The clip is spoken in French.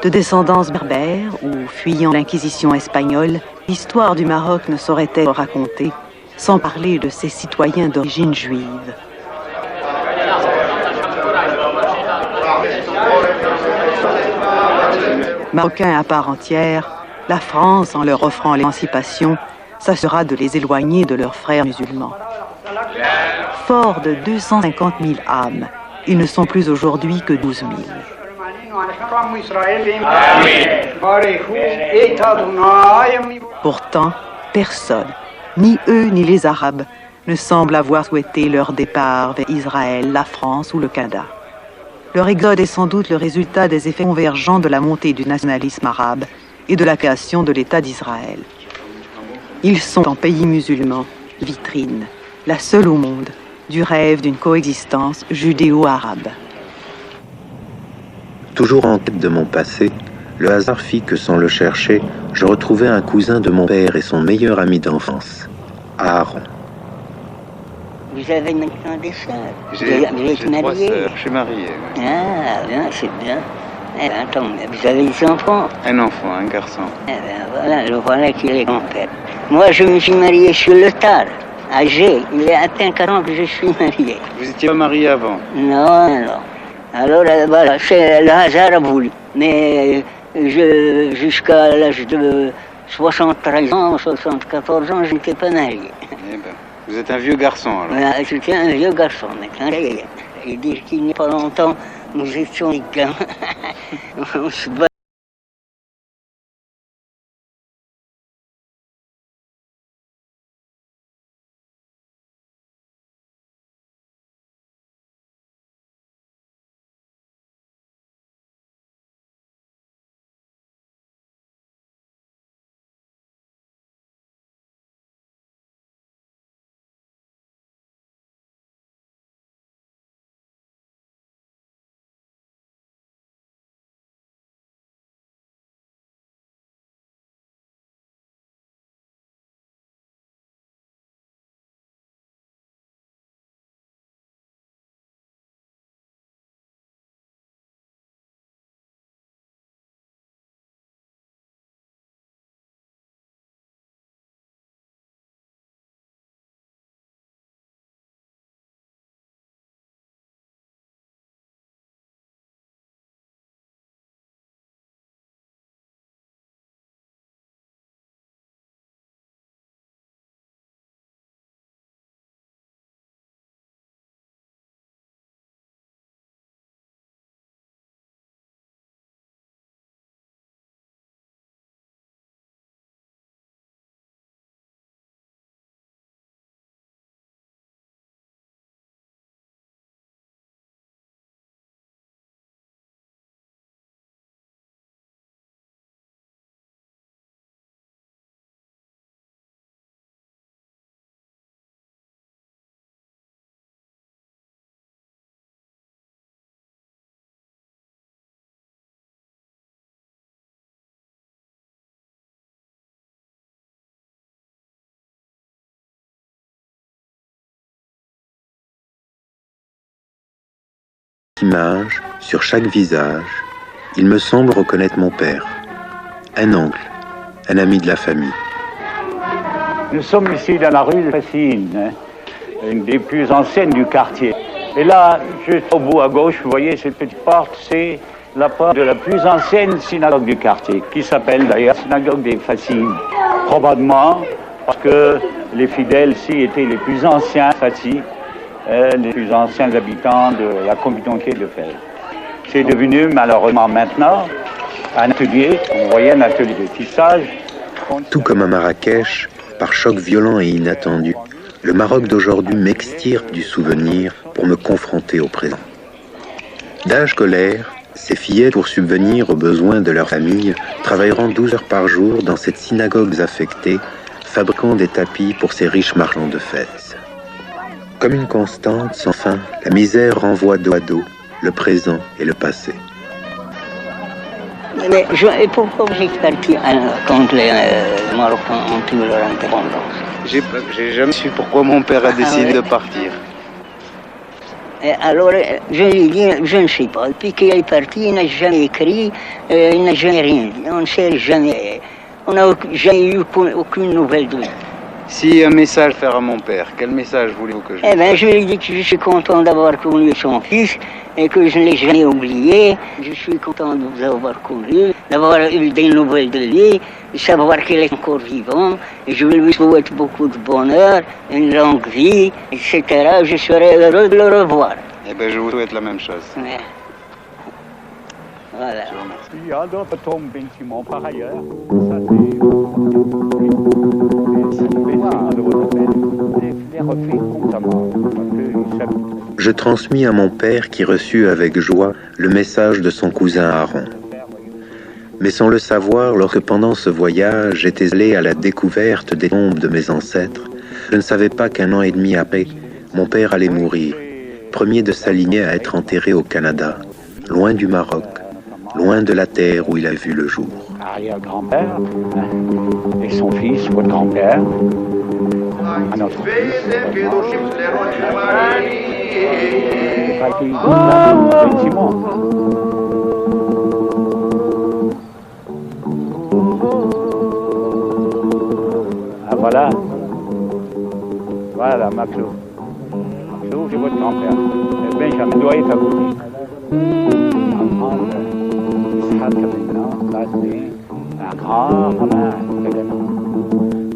De descendance berbère ou fuyant l'Inquisition espagnole, l'histoire du Maroc ne saurait être racontée sans parler de ses citoyens d'origine juive. Marocains à part entière, la France, en leur offrant l'émancipation, s'assurera de les éloigner de leurs frères musulmans. Forts de 250 000 âmes, ils ne sont plus aujourd'hui que 12 000. Pourtant, personne, ni eux ni les Arabes, ne semble avoir souhaité leur départ vers Israël, la France ou le Canada. Leur exode est sans doute le résultat des effets convergents de la montée du nationalisme arabe et de la création de l'État d'Israël. Ils sont en pays musulman, vitrine, la seule au monde, du rêve d'une coexistence judéo-arabe. Toujours en quête de mon passé, le hasard fit que sans le chercher, je retrouvai un cousin de mon père et son meilleur ami d'enfance, Aaron. Vous avez maintenant des sœurs? J'ai 3 sœurs, je suis marié. Oui. Ah, bien, c'est bien. Eh bien, attends, vous avez des enfants? Un enfant, un garçon. Eh bien, voilà, le voilà qui est grand-père. Moi, je me suis marié sur le tard, âgé. Il y a à peine 4 ans que je suis marié. Vous étiez pas marié avant? Non, non. Alors, voilà, c'est le hasard a voulu. Mais jusqu'à l'âge de 73 ans, 74 ans, je n'étais pas marié. Eh ben, vous êtes un vieux garçon alors. Voilà, j'étais un vieux garçon maintenant. Et dire qu'il n'y a pas longtemps, nous étions des gamins. On se bat. Image, sur chaque visage, il me semble reconnaître mon père, un oncle, un ami de la famille. Nous sommes ici dans la rue de Fascine, une des plus anciennes du quartier. Et là, juste au bout à gauche, vous voyez cette petite porte, c'est la porte de la plus ancienne synagogue du quartier, qui s'appelle d'ailleurs synagogue des Fascines. Probablement parce que les fidèles ici étaient les plus anciens Fascines, les plus anciens habitants de la communauté de Fès. C'est devenu malheureusement maintenant un atelier, on voyait un atelier de tissage. Tout comme à Marrakech, par choc violent et inattendu, le Maroc d'aujourd'hui m'extirpe du souvenir pour me confronter au présent. D'âge scolaire, ces fillettes, pour subvenir aux besoins de leur famille, travailleront 12 heures par jour dans cette synagogue affectée, fabriquant des tapis pour ces riches marchands de Fès. Comme une constante sans fin, la misère renvoie dos à dos le présent et le passé. Mais et pourquoi vous êtes parti quand les Marocains ont eu leur indépendance? J'ai jamais su pourquoi mon père a décidé de partir. Et alors, je lui ai dit, je ne sais pas. Depuis qu'il est parti, il n'a jamais écrit, il n'a jamais rien dit. On ne sait jamais. On n'a jamais eu aucune nouvelle de lui. Si un message faire à mon père, quel message voulez-vous que je Eh bien, je lui ai dit que je suis content d'avoir connu son fils et que je ne l'ai jamais oublié. Je suis content de vous avoir connu, d'avoir eu des nouvelles de lui, de savoir qu'il est encore vivant. Et je lui souhaite beaucoup de bonheur, une longue vie, etc. Je serai heureux de le revoir. Eh bien, je vous souhaite la même chose. Ouais. Voilà. Je vous remercie. Il y a d'autres tombes bâtiments par ailleurs. Ça, les refait constamment. Je transmis à mon père qui reçut avec joie le message de son cousin Aaron. Mais sans le savoir, lorsque pendant ce voyage j'étais allé à la découverte des tombes de mes ancêtres, je ne savais pas qu'un an et demi après, mon père allait mourir, premier de sa lignée à être enterré au Canada, loin du Maroc, loin de la terre où il a vu le jour. Arrière-grand-père, et son fils, votre grand-père, à notre fils. Ah voilà. Voilà, Maclou. Maclou, c'est votre grand-père. Benjamin doit être à vous. Un grand roman, également.